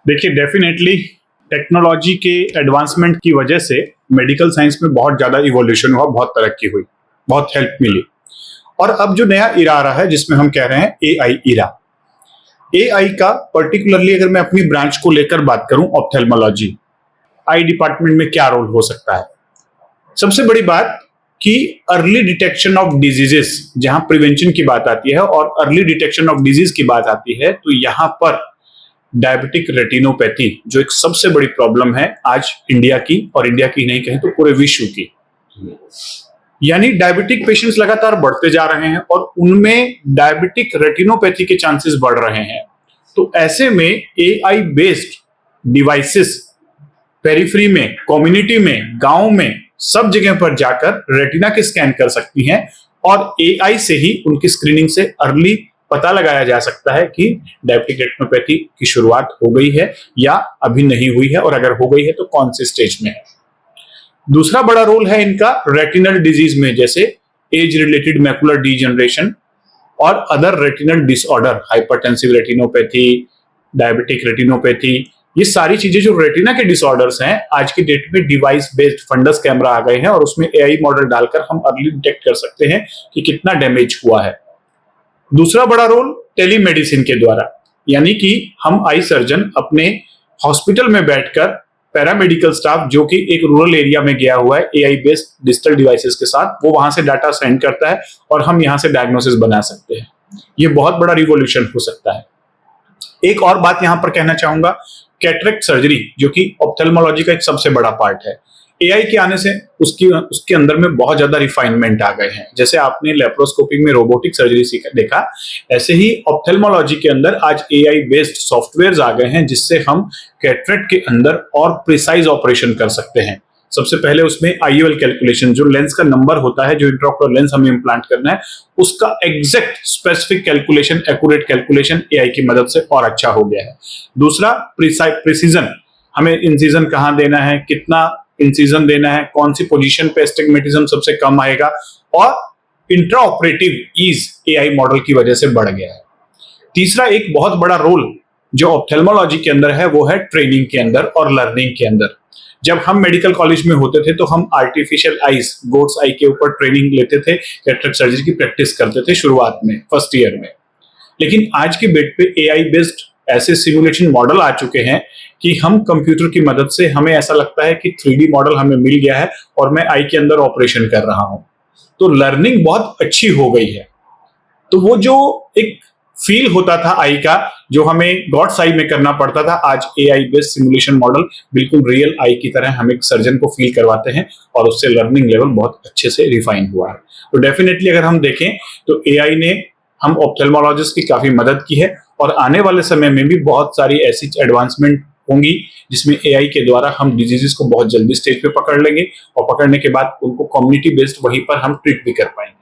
देखिए, definitely technology के advancement की वजह से मेडिकल साइंस में बहुत ज्यादा इवोल्यूशन हुआ, बहुत तरक्की हुई, बहुत हेल्प मिली। और अब जो नया इरा आ रहा है जिसमें हम कह रहे हैं एआई इरा। एआई का पर्टिकुलरली अगर मैं अपनी ब्रांच को लेकर बात करूं, ऑप्थेल्मोलॉजी, आई डिपार्टमेंट में क्या रोल हो सकता है। सबसे बड़ी बात कि अर्ली डिटेक्शन ऑफ डिजीजेस, जहां प्रिवेंशन की बात आती है और अर्ली डिटेक्शन ऑफ डिजीज की बात आती है, तो यहां पर डायबिटिक रेटिनोपैथी जो एक सबसे बड़ी प्रॉब्लम है आज इंडिया की, और इंडिया की नहीं कहें तो पूरे विश्व की, यानी डायबिटिक पेशेंट्स लगातार बढ़ते जा रहे हैं और उनमें डायबिटिक रेटिनोपैथी के चांसेस बढ़ रहे हैं। तो ऐसे में एआई बेस्ड डिवाइसेस पेरिफेरी में, कम्युनिटी में, गांव में, सब जगह पर जाकर रेटिना के स्कैन कर सकती हैं और एआई से ही उनकी स्क्रीनिंग से अर्ली पता लगाया जा सकता है कि डायबिटिक रेटिनोपैथी की शुरुआत हो गई है या अभी नहीं हुई है, और अगर हो गई है तो कौन से स्टेज में है। दूसरा बड़ा रोल है इनका रेटिनल डिजीज में, जैसे एज रिलेटेड मैकुलर डीजनरेशन और other retinal disorder, hypertensive retinopathy, diabetic retinopathy, ये सारी चीजें जो रेटिना के डिसऑर्डर्स हैं, आज की डेट में डिवाइस बेस्ड फंडस कैमरा आ गए हैं और उसमें एआई मॉडल डालकर हम अर्ली डिटेक्ट कर सकते हैं कि कितना डैमेज हुआ है। दूसरा बड़ा रोल टेलीमेडिसिन के द्वारा, यानी कि हम आई सर्जन अपने हॉस्पिटल में बैठकर पैरामेडिकल स्टाफ जो कि एक रूरल एरिया में गया हुआ है एआई बेस्ड डिजिटल डिवाइसेस के साथ, वो वहां से डाटा सेंड करता है और हम यहां से डायग्नोसिस बना सकते हैं। ये बहुत बड़ा रिवॉल्यूशन हो सकता है। एक और बात यहां पर कहना चाहूंगा, कैटरेक्ट सर्जरी जो कि ऑप्थेल्मोलॉजी का एक सबसे बड़ा पार्ट है, एआई के आने से उसके अंदर में बहुत ज्यादा रिफाइनमेंट आ गए हैं। जैसे आपने लेप्रोस्कोपी में रोबोटिक सर्जरी देखा, ऐसे ही ऑप्थेल्मोलॉजी के अंदर आज एआई बेस्ड सॉफ्टवेयर्स आ गए हैं जिससे हम कैटरेक्ट के अंदर और प्रिसाइज ऑपरेशन कर सकते हैं। सबसे पहले उसमें आईओएल कैलकुलेशन, जो लेंस का नंबर होता है, जो इंट्राओकुलर लेंस हमें इम्प्लांट करना है, उसका exact specific calculation, accurate calculation AI की मदद से और अच्छा हो गया है। दूसरा प्रिसीजन, हमें इंसिजन कहां देना है, कितना इंसिजन देना है, कौन सी पोजीशन पे एस्टिग्मेटिज्म सबसे कम आएगा, और intra operative is AI model की वजह से बढ़ गया है। तीसरा एक बहुत बड़ा रोल जो ऑप्थेल्मोलॉजी के अंदर है वो है ट्रेनिंग के अंदर और लर्निंग के अंदर। जब हम मेडिकल कॉलेज में होते थे तो हम आर्टिफिशियल आईज, गोट्स आई के ऊपर ट्रेनिंग लेते थे, कैटरेक्ट सर्जरी की प्रैक्टिस करते थे शुरुआत में, फर्स्ट ईयर में। लेकिन आज की डेट पे एआई बेस्ड ऐसे सिमुलेशन मॉडल आ चुके हैं कि हम कंप्यूटर की मदद से, हमें ऐसा लगता है कि 3D मॉडल हमें मिल गया है और मैं आई के अंदर ऑपरेशन कर रहा हूं। तो लर्निंग बहुत अच्छी हो गई है। तो वो जो एक फील होता था आई का, जो हमें गॉड्स आई में करना पड़ता था, आज एआई बेस्ड सिमुलेशन मॉडल बिल्कुल रियल आई की तरह हमें सर्जन को फील करवाते हैं और उससे लर्निंग लेवल बहुत अच्छे से रिफाइन हुआ है। तो डेफिनेटली अगर हम देखें तो एआई ने हम ऑप्थेल्मोलॉजिस्ट की काफी मदद की है और आने वाले समय में भी बहुत सारी ऐसी एडवांसमेंट होंगी जिसमें एआई के द्वारा हम डिजीजेस को बहुत जल्दी स्टेज पे पकड़ लेंगे और पकड़ने के बाद उनको कम्युनिटी बेस्ड वहीं पर हम ट्रीट भी कर पाएंगे।